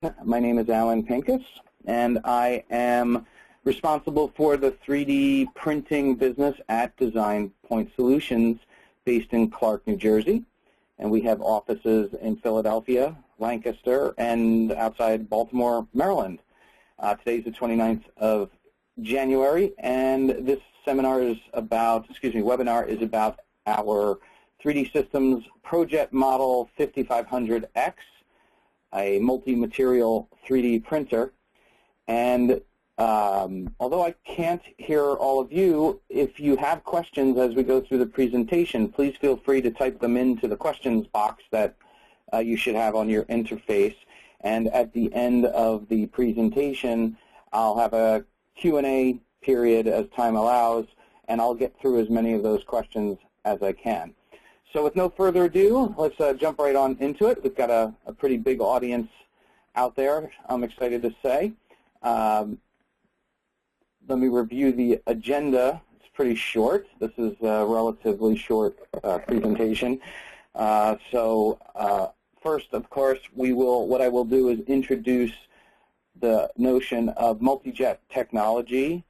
My name is Alan Pincus, and I am responsible for the 3D printing business at Design Point Solutions based in Clark, New Jersey. And we have offices in Philadelphia, Lancaster, and outside Baltimore, Maryland. Today's the 29th of January, and this webinar is about our 3D Systems ProJet model 5500X, a multi-material 3D printer. And although I can't hear all of you, if you have questions as we go through the presentation, please feel free to type them into the questions box that you should have on your interface. And at the end of the presentation, I'll have a Q&A period as time allows, and I'll get through as many of those questions as I can. So with no further ado, let's jump right on into it. We've got a pretty big audience out there, I'm excited to say. Let me review the agenda. It's pretty short. This is a relatively short presentation. First, of course, what I will do is introduce the notion of Multijet Technology.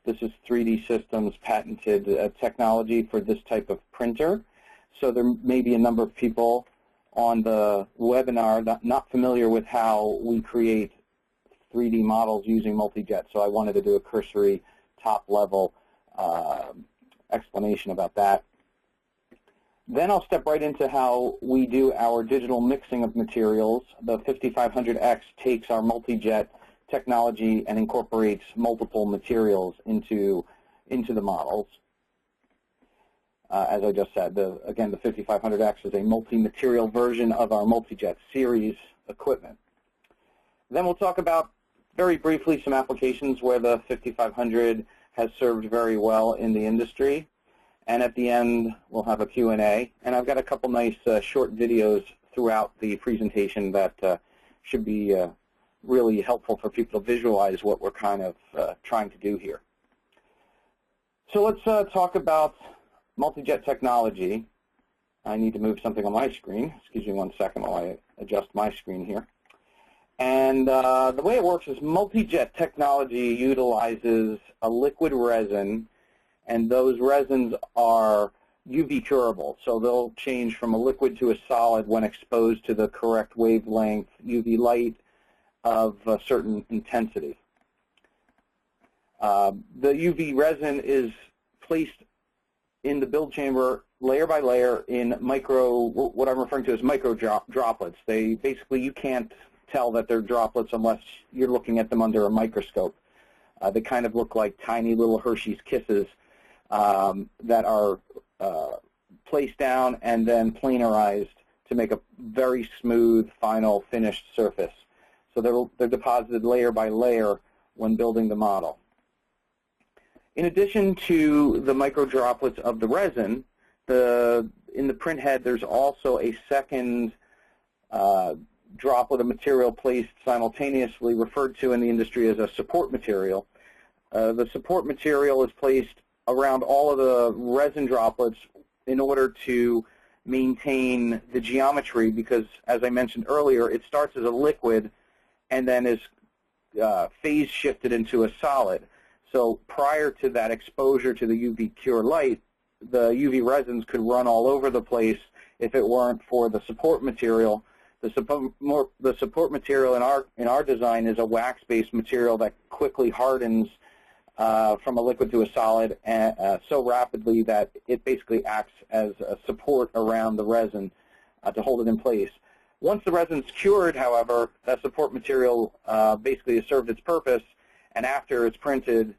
This is 3D Systems patented technology for this type of printer. So there may be a number of people on the webinar not familiar with how we create 3D models using Multijet. So I wanted to do a cursory top-level explanation about that. Then I'll step right into how we do our digital mixing of materials. The 5500X takes our Multijet technology and incorporates multiple materials into the models. As I just said, again, the 5500X is a multi-material version of our Multijet series equipment. Then we'll talk about, very briefly, some applications where the 5500 has served very well in the industry. And at the end, we'll have a Q&A. And I've got a couple nice short videos throughout the presentation that should be really helpful for people to visualize what we're kind of trying to do here. So let's talk about Multijet Technology. I need to move something on my screen. Excuse me one second while I adjust my screen here. And the way it works is Multijet Technology utilizes a liquid resin, and those resins are UV curable. So they'll change from a liquid to a solid when exposed to the correct wavelength UV light of a certain intensity. The UV resin is placed in the build chamber layer by layer in what I'm referring to as micro droplets. Basically, you can't tell that they're droplets unless you're looking at them under a microscope. They kind of look like tiny little Hershey's Kisses that are placed down and then planarized to make a very smooth, final, finished surface. So they're deposited layer by layer when building the model. In addition to the micro droplets of the resin, in the print head there's also a second droplet of material placed simultaneously, referred to in the industry as a support material. The support material is placed around all of the resin droplets in order to maintain the geometry, because, as I mentioned earlier, it starts as a liquid and then is phase shifted into a solid. So prior to that exposure to the UV cure light, the UV resins could run all over the place if it weren't for the support material. The support material in our design is a wax-based material that quickly hardens from a liquid to a solid so rapidly that it basically acts as a support around the resin to hold it in place. Once the resin's cured, however, that support material basically has served its purpose, and after it's printed,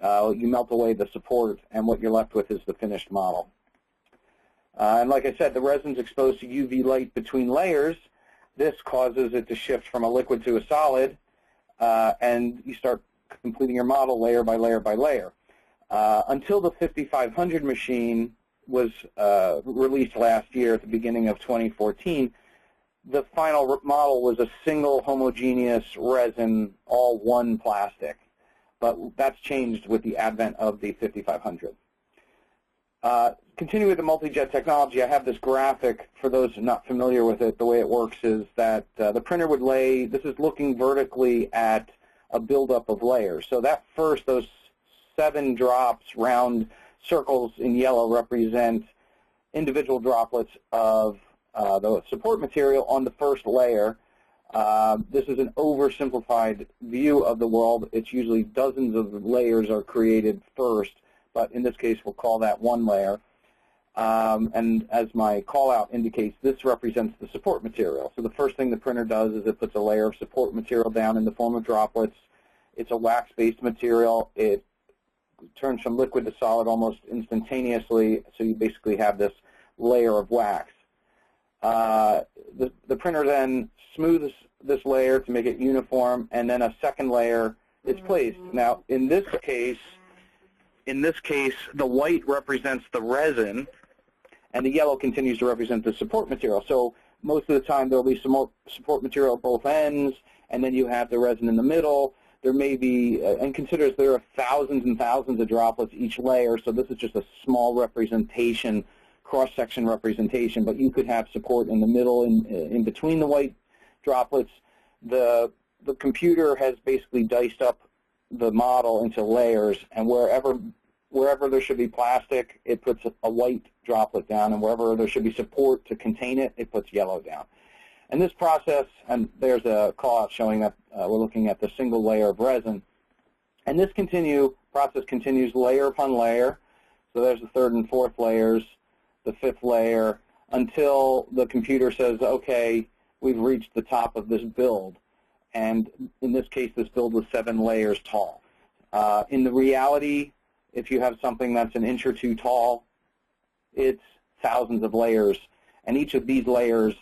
you melt away the support, and what you're left with is the finished model. And like I said, the resin's exposed to UV light between layers. This causes it to shift from a liquid to a solid, and you start completing your model layer by layer by layer. Until the 5500 machine was released last year at the beginning of 2014, the final model was a single homogeneous resin, all one plastic. But that's changed with the advent of the 5500. continue with the Multijet technology, I have this graphic for those not familiar with it. The way it works is that the printer would lay, this is looking vertically at a buildup of layers. So that first, those 7 drops, round circles in yellow, represent individual droplets of the support material on the first layer. This is an oversimplified view of the world. It's usually dozens of layers are created first, but in this case we'll call that 1 layer. And as my call-out indicates, this represents the support material. So the first thing the printer does is it puts a layer of support material down in the form of droplets. It's a wax-based material. It turns from liquid to solid almost instantaneously, so you basically have this layer of wax. The printer then smooths this layer to make it uniform, and then a second layer is placed. Now, in this case, the white represents the resin, and the yellow continues to represent the support material. So most of the time there will be some support material at both ends, and then you have the resin in the middle. There may be, and consider there are thousands and thousands of droplets each layer, so this is just a small representation, cross-section representation, but you could have support in the middle, in between the white droplets. The computer has basically diced up the model into layers, and wherever there should be plastic, it puts a white droplet down, and wherever there should be support to contain it, it puts yellow down. And this process, and there's a call-out showing that we're looking at the single layer of resin, and this process continues layer upon layer. So there's the 3rd and 4th layers, the 5th layer, until the computer says, okay, we've reached the top of this build. And in this case, this build was 7 layers tall. In the reality, if you have something that's an inch or 2 tall, it's thousands of layers. And each of these layers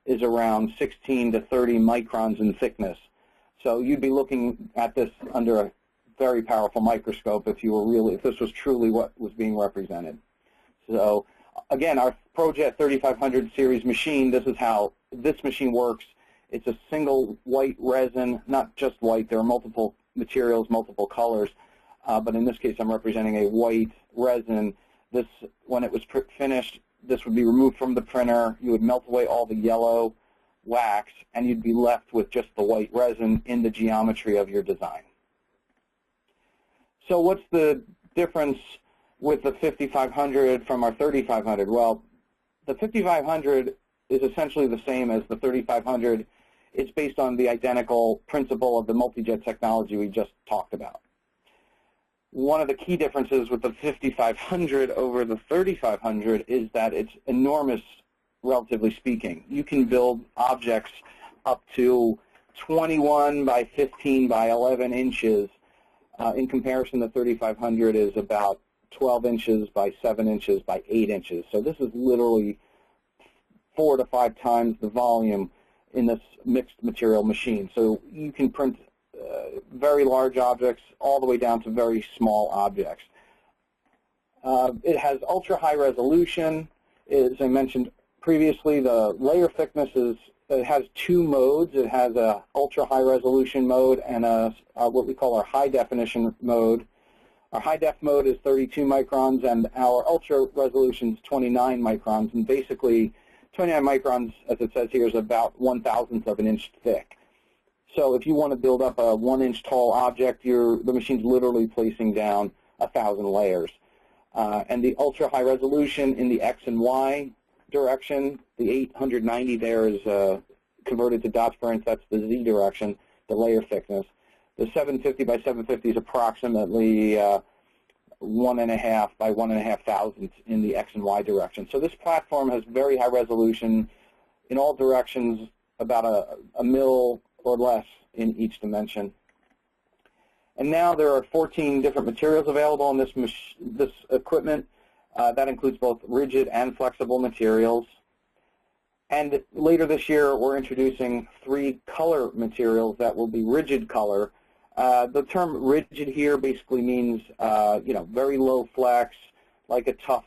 is around 16 to 30 microns in thickness. So you'd be looking at this under a very powerful microscope if this was truly what was being represented. So again, our ProJet 3500 series machine, this is how this machine works. It's a single white resin, not just white. There are multiple materials, multiple colors, but in this case I'm representing a white resin. This, when it was finished, this would be removed from the printer. You would melt away all the yellow wax, and you'd be left with just the white resin in the geometry of your design. So what's the difference with the 5500 from our 3500? Well, the 5500 is essentially the same as the 3500. It's based on the identical principle of the Multijet technology we just talked about. One of the key differences with the 5500 over the 3500 is that it's enormous, relatively speaking. You can build objects up to 21 by 15 by 11 inches. In comparison, the 3500 is about 12 inches by 7 inches by 8 inches. So this is literally 4 to 5 times the volume in this mixed material machine. So you can print very large objects all the way down to very small objects. It has ultra-high resolution. As I mentioned previously, the layer thickness it has 2 modes. It has a ultra-high resolution mode and what we call our high-definition mode. Our high-def mode is 32 microns, and our ultra-resolution is 29 microns. And basically, 29 microns, as it says here, is about 1/1000th of an inch thick. So if you want to build up a 1-inch tall object, the machine's literally placing down 1,000 layers. And the ultra-high resolution in the X and Y direction, the 890 there is converted to dots per inch. That's the Z direction, the layer thickness. The 750 by 750 is approximately 1.5 by 1.5 thousandths in the X and Y direction. So this platform has very high resolution in all directions, about a mil or less in each dimension. And now there are 14 different materials available in this equipment. That includes both rigid and flexible materials. And later this year, we're introducing 3 color materials that will be rigid color. The term rigid here basically means, very low flex, like a tough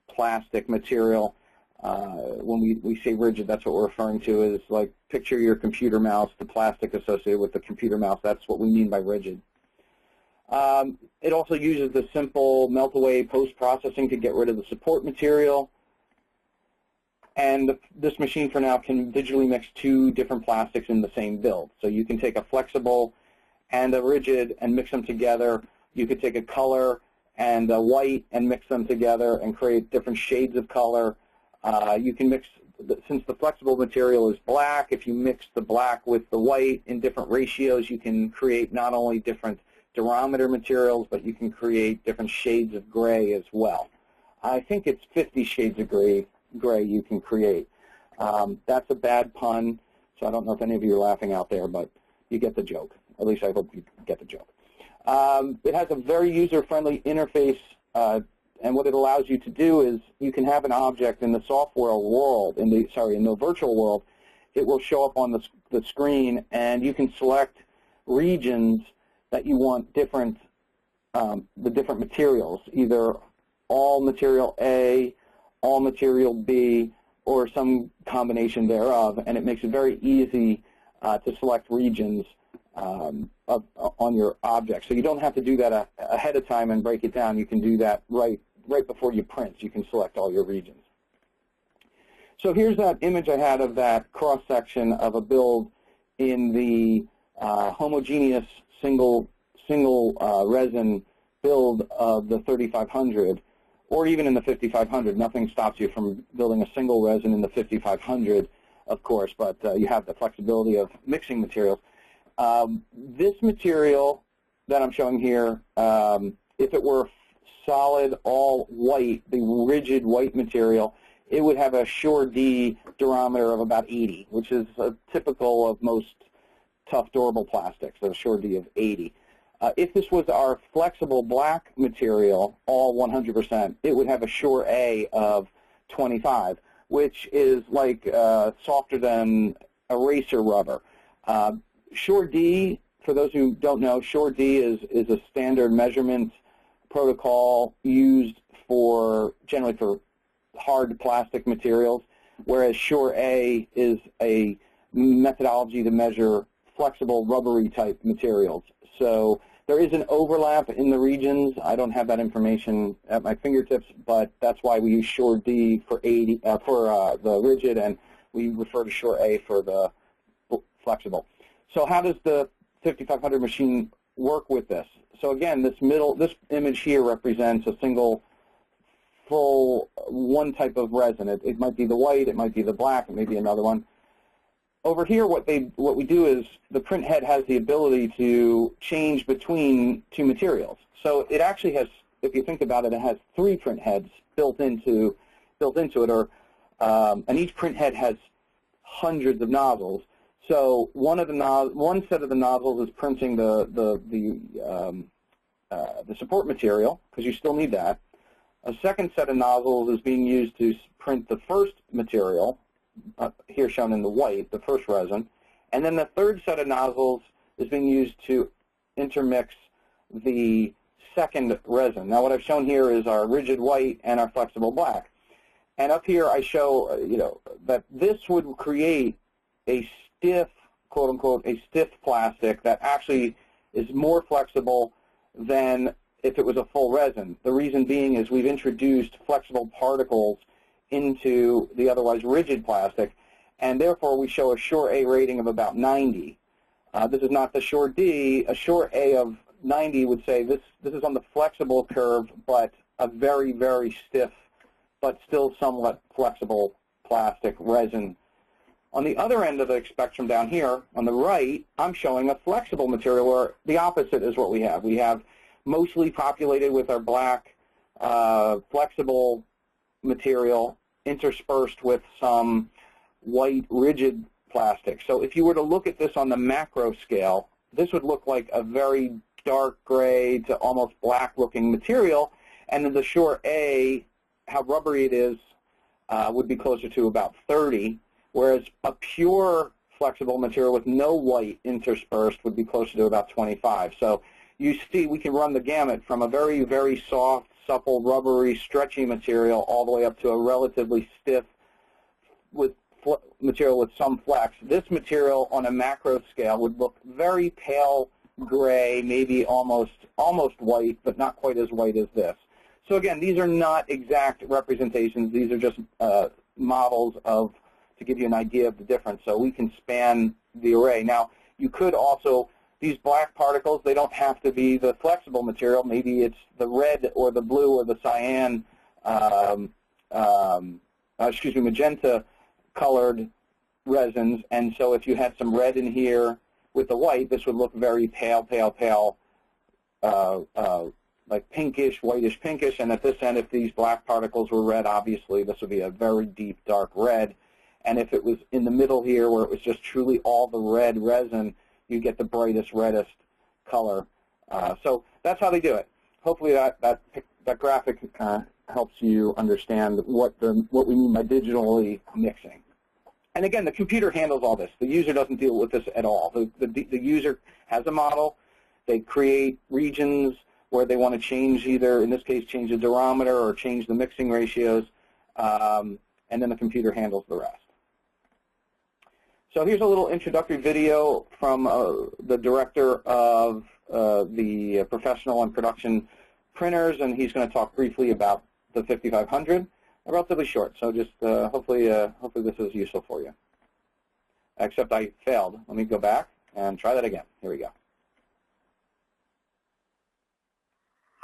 plastic material. When we say rigid, that's what we're referring to is like picture your computer mouse, the plastic associated with the computer mouse. That's what we mean by rigid. It also uses the simple melt-away post-processing to get rid of the support material. And this machine for now can digitally mix two different plastics in the same build. So you can take a flexible and a rigid and mix them together. You could take a color and a white and mix them together and create different shades of color. You can mix, since the flexible material is black, if you mix the black with the white in different ratios, you can create not only different durometer materials, but you can create different shades of gray as well. I think it's 50 shades of gray you can create. That's a bad pun, so I don't know if any of you are laughing out there, but you get the joke. At least I hope you get the joke. It has a very user-friendly interface, and what it allows you to do is you can have an object in the software world, in the virtual world. It will show up on the screen, and you can select regions that you want different, the different materials, either all material A, all material B, or some combination thereof, and it makes it very easy to select regions on your object. So you don't have to do that ahead of time and break it down. You can do that right before you print. You can select all your regions. So here's that image I had of that cross-section of a build in the homogeneous single resin build of the 3500, or even in the 5500. Nothing stops you from building a single resin in the 5500, of course, but you have the flexibility of mixing materials. This material that I'm showing here, if it were solid, all white, the rigid white material, it would have a Shore-D durometer of about 80, which is typical of most tough, durable plastics, so a Shore-D of 80. If this was our flexible black material, all 100%, it would have a Shore-A of 25, which is like softer than eraser rubber. Shore-D, for those who don't know, Shore-D is a standard measurement protocol used generally for hard plastic materials, whereas Shore-A is a methodology to measure flexible rubbery type materials. So there is an overlap in the regions. I don't have that information at my fingertips, but that's why we use Shore-D for the rigid, and we refer to Shore-A for the flexible. So how does the 5500 machine work with this? So again, this image here represents a single full one type of resin. It might be the white, it might be the black, it may be another one. Over here, what we do is the print head has the ability to change between two materials. So it actually has, if you think about it, it has 3 print heads built into it, and each print head has hundreds of nozzles. So one set of the nozzles is printing the support material, because you still need that. A second set of nozzles is being used to print the first material, here shown in the white, the first resin. And then the third set of nozzles is being used to intermix the second resin. Now what I've shown here is our rigid white and our flexible black. And up here I show, that this would create a stiff, quote unquote, a stiff plastic that actually is more flexible than if it was a full resin. The reason being is we've introduced flexible particles into the otherwise rigid plastic, and therefore we show a Shore-A rating of about 90. This is not the Shore-D. A Shore-A of 90 would say this is on the flexible curve, but a very, very stiff, but still somewhat flexible plastic resin. On the other end of the spectrum down here, on the right, I'm showing a flexible material where the opposite is what we have. We have mostly populated with our black flexible material interspersed with some white rigid plastic. So if you were to look at this on the macro scale, this would look like a very dark gray to almost black looking material, and then the Shore-A, how rubbery it is, would be closer to about 30, whereas a pure flexible material with no white interspersed would be closer to about 25. So you see we can run the gamut from a very, very soft, supple, rubbery, stretchy material all the way up to a relatively stiff material with some flex. This material on a macro scale would look very pale gray, maybe almost white, but not quite as white as this. So again, these are not exact representations. These are just models to give you an idea of the difference. So we can span the array. Now, you could also, these black particles, they don't have to be the flexible material. Maybe it's the red or the blue or the cyan, magenta colored resins. And so if you had some red in here with the white, this would look very pale, like pinkish, whitish pinkish. And at this end, if these black particles were red, obviously this would be a very deep, dark red. And if it was in the middle here where it was just truly all the red resin, you get the brightest, reddest color. So that's how they do it. Hopefully that graphic helps you understand what we mean by digitally mixing. And again, the computer handles all this. The user doesn't deal with this at all. The user has a model. They create regions where they want to change either, in this case, change the durometer or change the mixing ratios, and then the computer handles the rest. So here's a little introductory video from the director of the professional and production printers, and he's going to talk briefly about the 5500. Relatively short, so just hopefully this is useful for you. Except I failed. Let me go back and try that again. Here we go.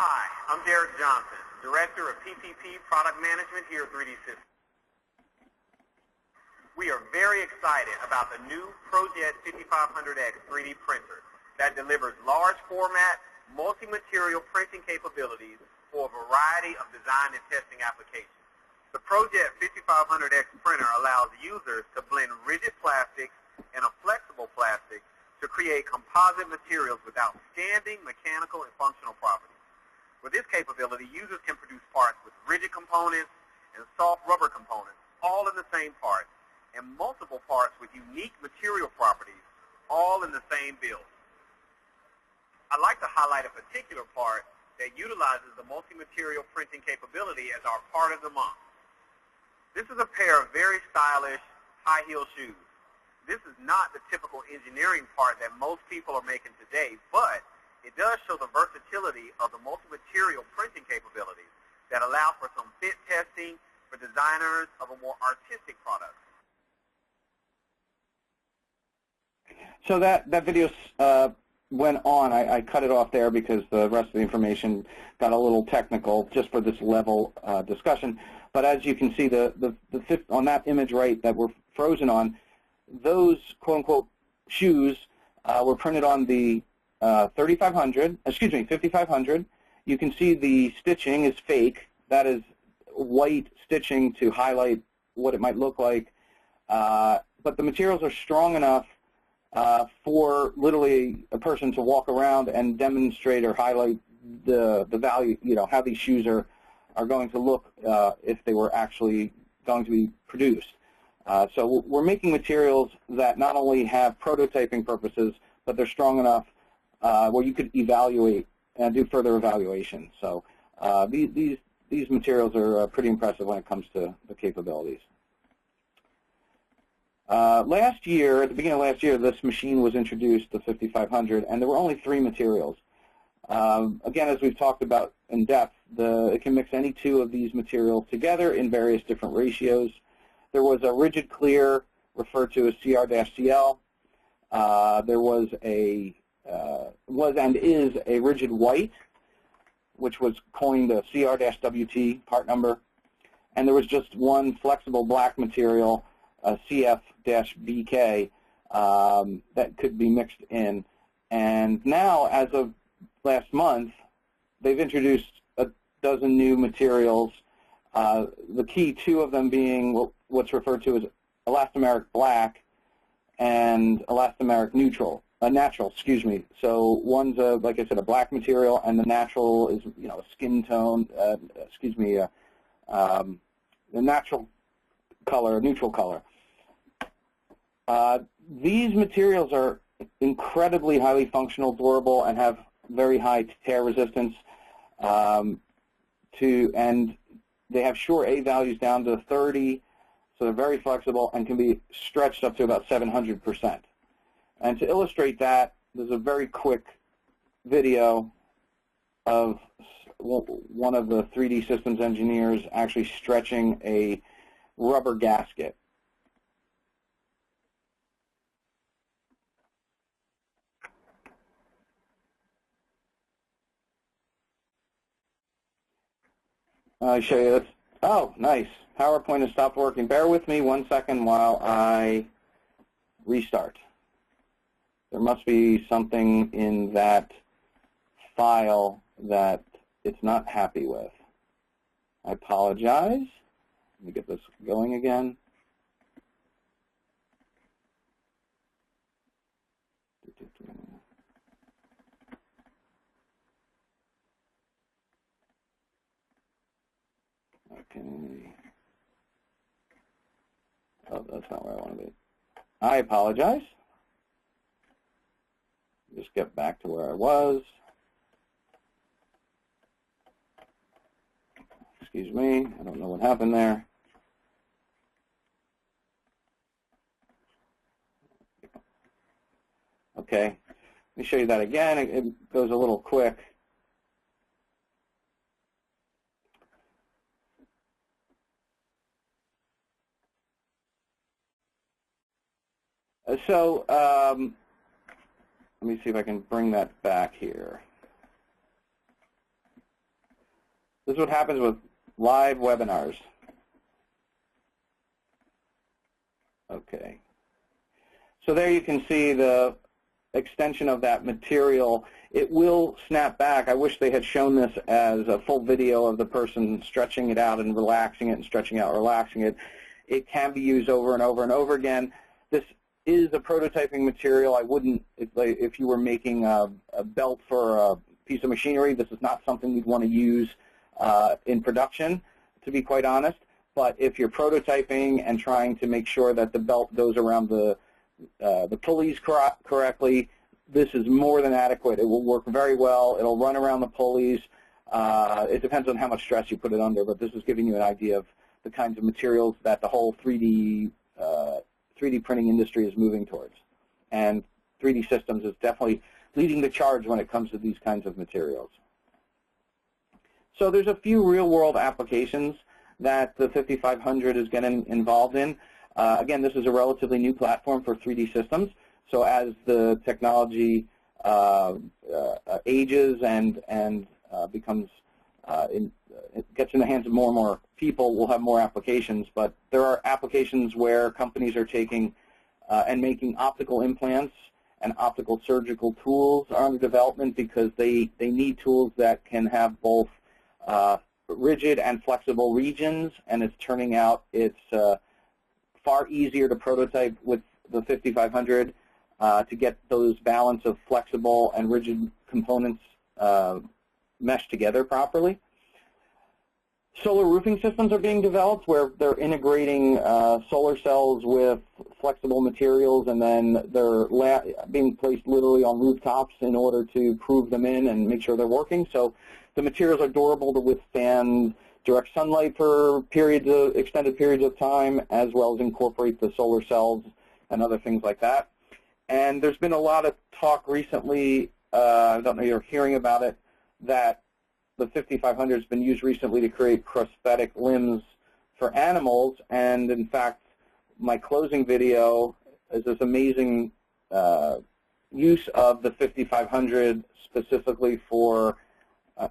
Hi, I'm Derek Johnson, Director of PPP Product Management here at 3D Systems. We are very excited about the new ProJet 5500X 3D printer that delivers large format, multi-material printing capabilities for a variety of design and testing applications. The ProJet 5500X printer allows users to blend rigid plastics and a flexible plastic to create composite materials with outstanding mechanical and functional properties. With this capability, users can produce parts with rigid components and soft rubber components, all in the same part, and multiple parts with unique material properties, all in the same build. I'd like to highlight a particular part that utilizes the multi-material printing capability as our part of the month. This is a pair of very stylish, high-heel shoes. This is not the typical engineering part that most people are making today, but it does show the versatility of the multi-material printing capabilities that allow for some fit testing for designers of a more artistic product. So that video went on. I cut it off there because the rest of the information got a little technical just for this level discussion. But as you can see, on that image right that we're frozen on, those quote-unquote shoes were printed on the 5500. You can see the stitching is fake. That is white stitching to highlight what it might look like. But the materials are strong enough for literally a person to walk around and demonstrate or highlight the value, how these shoes are going to look if they were actually going to be produced. So we're making materials that not only have prototyping purposes, but they're strong enough where you could evaluate and do further evaluation. So these materials are pretty impressive when it comes to the capabilities. Last year, at the beginning of last year, this machine was introduced, the 5500, and there were only 3 materials. Again, as we've talked about in depth, it can mix any 2 of these materials together in various different ratios. There was a rigid clear, referred to as CR-CL. There was and is a rigid white, which was coined a CR-WT part number. And there was just one flexible black material, a CF-BK, that could be mixed in. And now, as of last month, they've introduced a dozen new materials, the key 2 of them being what's referred to as elastomeric black and elastomeric natural, So one's, like I said, a black material, and the natural is, a skin tone, the natural color, neutral color. These materials are incredibly highly functional, durable, and have very high tear resistance. And they have sure A values down to 30, so they're very flexible and can be stretched up to about 700%. And to illustrate that, there's a very quick video of one of the 3D systems engineers actually stretching a rubber gasket. I'll show you this. Oh, nice. PowerPoint has stopped working. Bear with me 1 second while I restart. There must be something in that file that it's not happy with. I apologize. Let me get this going again. Okay. Oh, that's not where I want to be. I apologize. Just get back to where I was. Excuse me, I don't know what happened there. Okay, let me show you that again. It goes a little quick. So let me see if I can bring that back here. This is what happens with live webinars. Okay. So there you can see the extension of that material. It will snap back. I wish they had shown this as a full video of the person stretching it out and relaxing it and stretching out, relaxing it. It can be used over and over and over again. This is a prototyping material. I wouldn't, if you were making a belt for a piece of machinery, this is not something you'd want to use in production, to be quite honest. But if you're prototyping and trying to make sure that the belt goes around the pulleys correctly, this is more than adequate. It will work very well. It'll run around the pulleys. It depends on how much stress you put it under, but this is giving you an idea of the kinds of materials that the whole 3D printing industry is moving towards. And 3D Systems is definitely leading the charge when it comes to these kinds of materials. So there's a few real-world applications that the 5500 is getting involved in. Again, this is a relatively new platform for 3D Systems. So as the technology ages and becomes it gets in the hands of more and more people, we'll have more applications. But there are applications where companies are taking and making optical implants and optical surgical tools are under development because they need tools that can have both rigid and flexible regions, and it's turning out it's far easier to prototype with the 5500 to get those balance of flexible and rigid components meshed together properly. Solar roofing systems are being developed where they're integrating solar cells with flexible materials, and then they're being placed literally on rooftops in order to prove them in and make sure they're working. So the materials are durable to withstand direct sunlight for extended periods of time, as well as incorporate the solar cells and other things like that. And there's been a lot of talk recently, I don't know if you're hearing about it, that the 5500 has been used recently to create prosthetic limbs for animals. And in fact, my closing video is this amazing use of the 5500 specifically for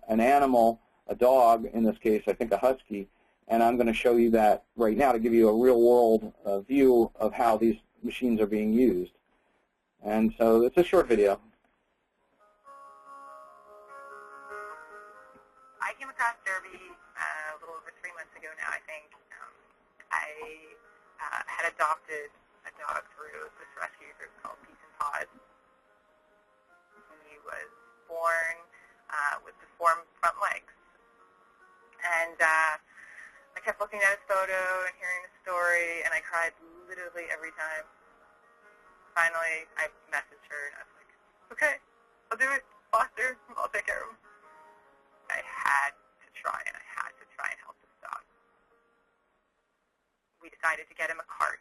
an animal, a dog, in this case, I think a husky. And I'm going to show you that right now to give you a real-world view of how these machines are being used. And so it's a short video. I came across Derby a little over 3 months ago now, I think. I had adopted a dog through this rescue group called Peace and Pod. He was born with deformed front legs. And I kept looking at his photo and hearing the story, and I cried literally every time. Finally, I messaged her, and I was like, okay, I'll do it. Foster, I'll take care of him. I had to try, and I had to try and help this dog. We decided to get him a cart,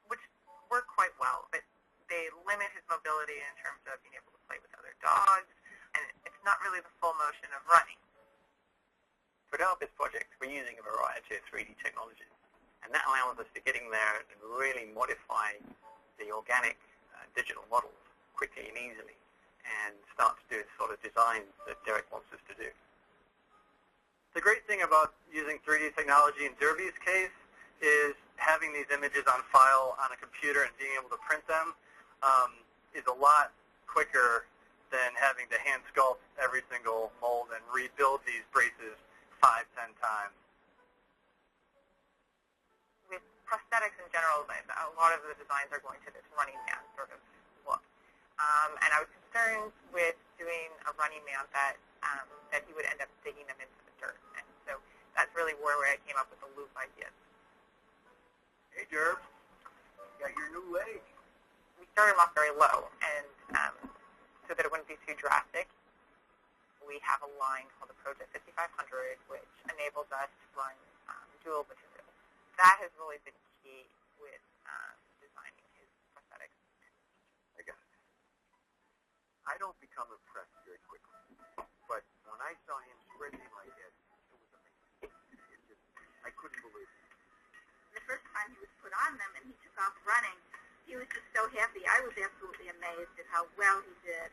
which worked quite well, but they limit his mobility in terms of being able to play with other dogs, not really the full motion of running. To develop this project, we're using a variety of 3D technologies, and that allows us to get in there and really modify the organic digital models quickly and easily, and start to do the sort of designs that Derek wants us to do. The great thing about using 3D technology in Derby's case is having these images on file on a computer and being able to print them is a lot quicker than having to hand sculpt every single mold and rebuild these braces 5, 10 times. With prosthetics in general, a lot of the designs are going to this running man sort of look. And I was concerned with doing a running man that he would end up digging them into the dirt. And so that's really where I came up with the loop idea. Hey, Derb, you got your new leg. We started them off very low, and so that it wouldn't be too drastic, we have a line called the ProJet 5500, which enables us to run dual materials. That has really been key with designing his prosthetics. I got it. I don't become impressed very quickly, but when I saw him sprinting like that, it was amazing. I couldn't believe it. The first time he was put on them and he took off running, he was just so happy. I was absolutely amazed at how well he did.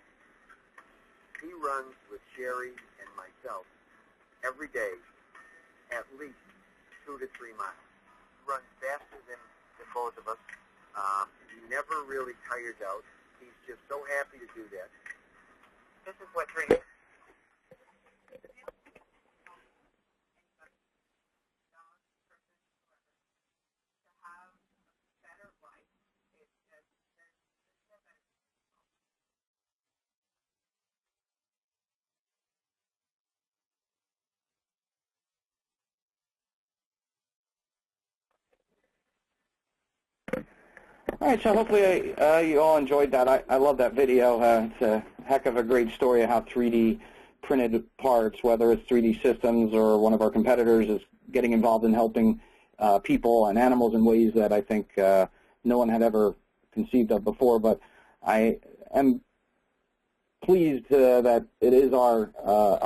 He runs with Sherry and myself every day at least 2 to 3 miles. He runs faster than both of us. He never really tires out. He's just so happy to do that. This is what 3D. All right, so hopefully you all enjoyed that. I love that video. It's a heck of a great story of how 3D printed parts, whether it's 3D Systems or one of our competitors, is getting involved in helping people and animals in ways that I think no one had ever conceived of before. But I am pleased that it is our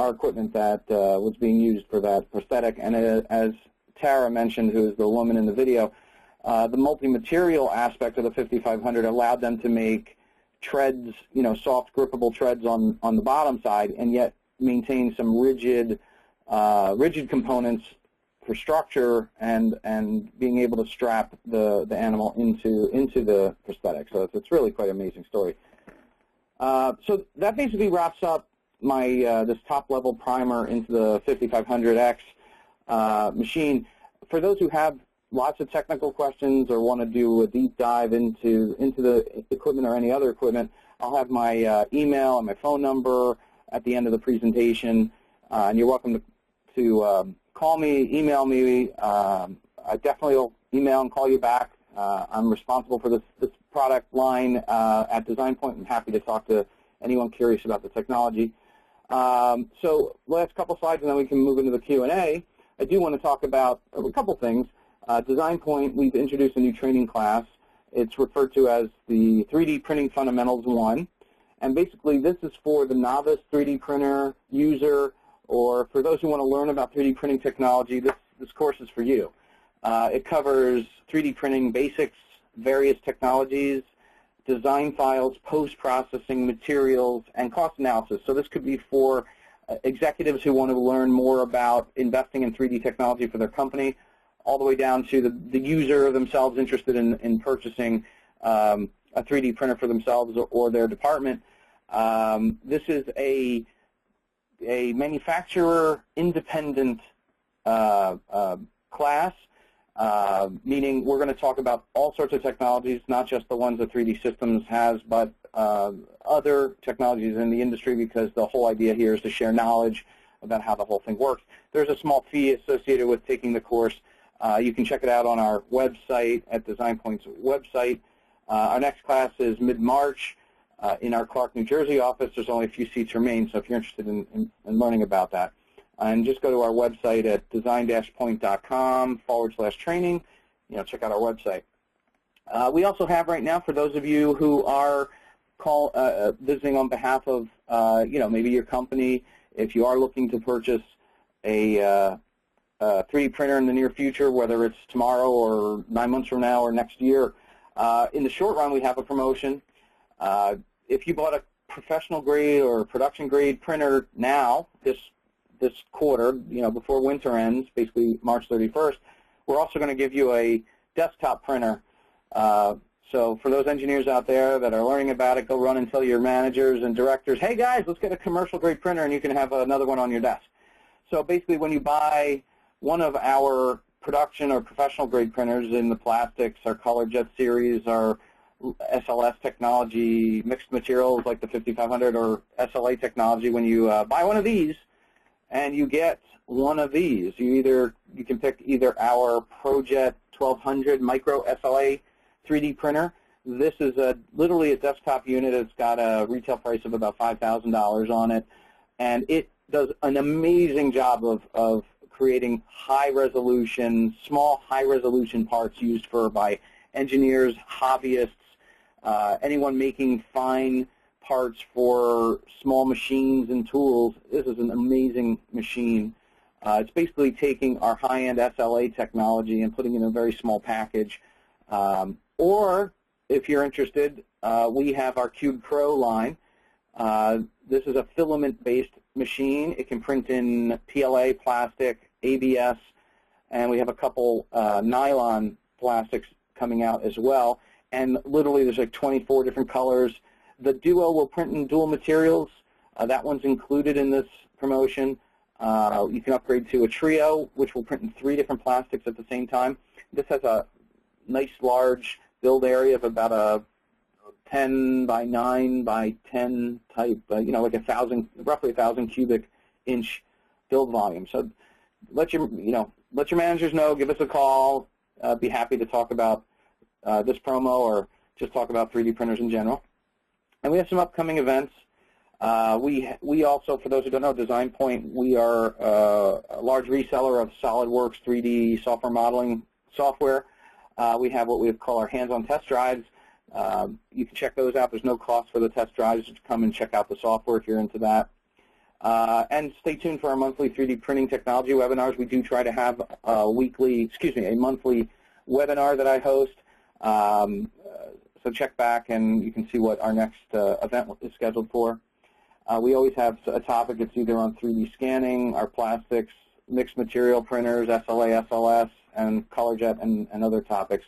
equipment that was being used for that prosthetic. And as Tara mentioned, who is the woman in the video, the multi-material aspect of the 5500 allowed them to make treads, soft grippable treads on the bottom side, and yet maintain some rigid components for structure and being able to strap the animal into the prosthetic. So it's really quite an amazing story. So that basically wraps up my this top-level primer into the 5500X machine. For those who have lots of technical questions or want to do a deep dive into the equipment or any other equipment, I'll have my email and my phone number at the end of the presentation, and you're welcome to call me, email me. I definitely will email and call you back. I'm responsible for this product line at Design Point. I'm happy to talk to anyone curious about the technology. So last couple slides, and then we can move into the Q&A. I do want to talk about a couple things. Design Point, we've introduced a new training class. It's referred to as the 3D Printing Fundamentals 1. And basically, this is for the novice 3D printer user, or for those who want to learn about 3D printing technology, this course is for you. It covers 3D printing basics, various technologies, design files, post-processing, materials, and cost analysis. So this could be for executives who want to learn more about investing in 3D technology for their company, all the way down to the user themselves interested in purchasing a 3D printer for themselves or their department. This is a manufacturer-independent class, meaning we're going to talk about all sorts of technologies, not just the ones that 3D Systems has, but other technologies in the industry, because the whole idea here is to share knowledge about how the whole thing works. There's a small fee associated with taking the course. You can check it out on our website, at Design Point's website. Our next class is mid-March in our Clark, New Jersey office. There's only a few seats remain, so if you're interested in learning about that. And just go to our website at design-point.com/training. Check out our website. We also have right now, for those of you who are visiting on behalf of, maybe your company. If you are looking to purchase a 3D printer in the near future, whether it's tomorrow or 9 months from now or next year, in the short run, we have a promotion. If you bought a professional grade or production grade printer now, this quarter, before winter ends, basically March 31st, we're also going to give you a desktop printer. So for those engineers out there that are learning about it, go run and tell your managers and directors, hey guys, let's get a commercial grade printer, and you can have another one on your desk. So basically, when you buy one of our production or professional grade printers in the plastics, our ColorJet series, our SLS technology, mixed materials like the 5500 or SLA technology, when you buy one of these and you get one of these, you can pick either our ProJet 1200 micro SLA 3D printer. This is literally a desktop unit. It's got a retail price of about $5,000 on it, and it does an amazing job of creating small high-resolution parts used by engineers, hobbyists, anyone making fine parts for small machines and tools. This is an amazing machine. It's basically taking our high-end SLA technology and putting it in a very small package. Or, if you're interested, we have our Cube Pro line. This is a filament-based machine. It can print in PLA, plastic, ABS, and we have a couple nylon plastics coming out as well. And literally, there's like 24 different colors. The Duo will print in dual materials. That one's included in this promotion. You can upgrade to a Trio, which will print in 3 different plastics at the same time. This has a nice large build area of about a 10 by 9 by 10 type, like roughly 1,000 cubic inch build volume. So let your managers know. Give us a call. Be happy to talk about this promo or just talk about 3D printers in general. And we have some upcoming events. We also, for those who don't know, Design Point, we are a large reseller of SolidWorks 3D software modeling software. We have what we call our hands-on test drives. You can check those out. There's no cost for the test drives. Just come and check out the software if you're into that. And stay tuned for our monthly 3D printing technology webinars. We do try to have a monthly webinar that I host. So check back and you can see what our next event is scheduled for. We always have a topic. It's either on 3D scanning, our plastics, mixed material printers, SLA, SLS, and ColorJet, and other topics.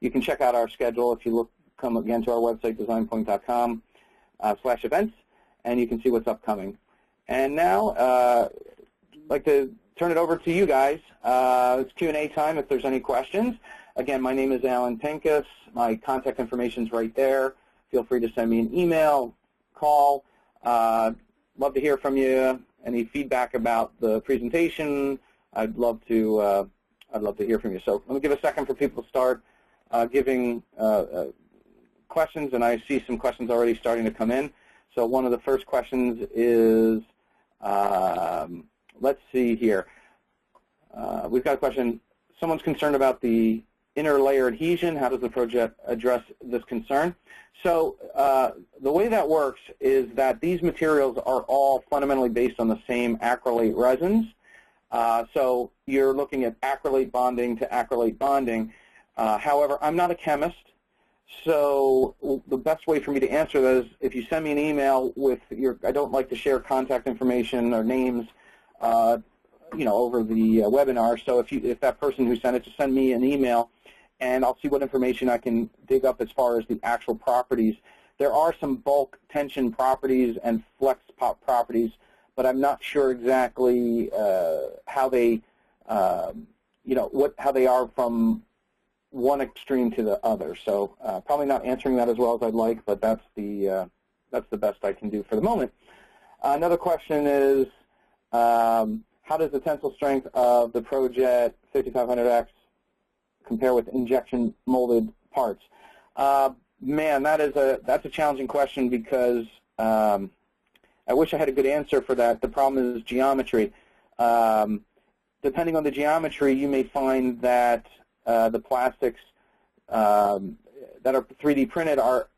You can check out our schedule if you come again to our website, designpoint.com/events, and you can see what's upcoming. And now, I'd like to turn it over to you guys. It's Q&A time if there's any questions. Again, my name is Alan Pincus. My contact information is right there. Feel free to send me an email, call. Love to hear from you. Any feedback about the presentation, I'd love to hear from you. So let me give a second for people to start giving questions, and I see some questions already starting to come in. So one of the first questions is, let's see here. We've got a question. Someone's concerned about the inner layer adhesion. How does the ProJet address this concern? So the way that works is that these materials are all fundamentally based on the same acrylate resins. So you're looking at acrylate bonding to acrylate bonding. However, I'm not a chemist, so the best way for me to answer that is if you send me an email with I don't like to share contact information or names, over the webinar. So if that person who sent it, just send me an email, and I'll see what information I can dig up as far as the actual properties. There are some bulk tension properties and flex pop properties, but I'm not sure exactly how they, how they are from one extreme to the other. So probably not answering that as well as I'd like, but that's the best I can do for the moment. Another question is, how does the tensile strength of the ProJet 5500X compare with injection molded parts? Man, that's a challenging question because I wish I had a good answer for that. The problem is geometry. Depending on the geometry, you may find that the plastics that are 3D printed are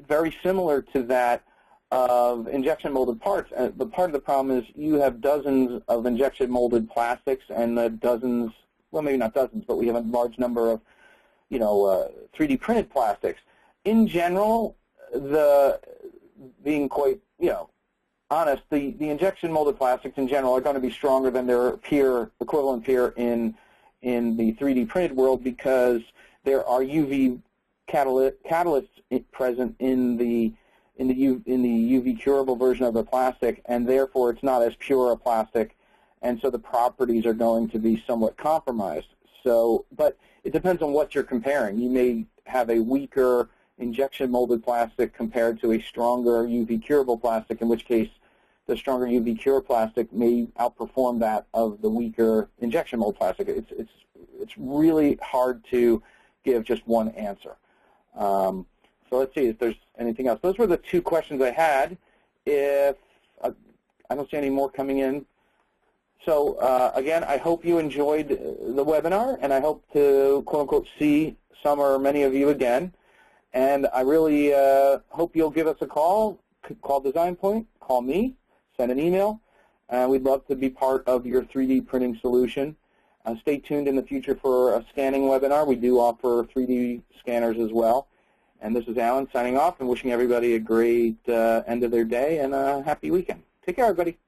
very similar to that of injection molded parts. But part of the problem is you have dozens of injection molded plastics and dozens, well, maybe not dozens, but we have a large number of, 3D printed plastics. In general, being quite, honest, the injection molded plastics in general are going to be stronger than their equivalent peer in the 3D printed world, because there are UV catalysts present in the UV curable version of the plastic, and therefore it's not as pure a plastic, and so the properties are going to be somewhat compromised. So, but it depends on what you're comparing. You may have a weaker injection molded plastic compared to a stronger UV curable plastic, in which case the stronger UV cure plastic may outperform that of the weaker injection mold plastic. It's really hard to give just one answer. So let's see if there's anything else. Those were the two questions I had. If I don't see any more coming in. So again, I hope you enjoyed the webinar, and I hope to, quote unquote, see some or many of you again. And I really hope you'll give us a call Design Point, call me, send an email. We'd love to be part of your 3D printing solution. Stay tuned in the future for a scanning webinar. We do offer 3D scanners as well. And this is Alan signing off and wishing everybody a great end of their day and a happy weekend. Take care, everybody.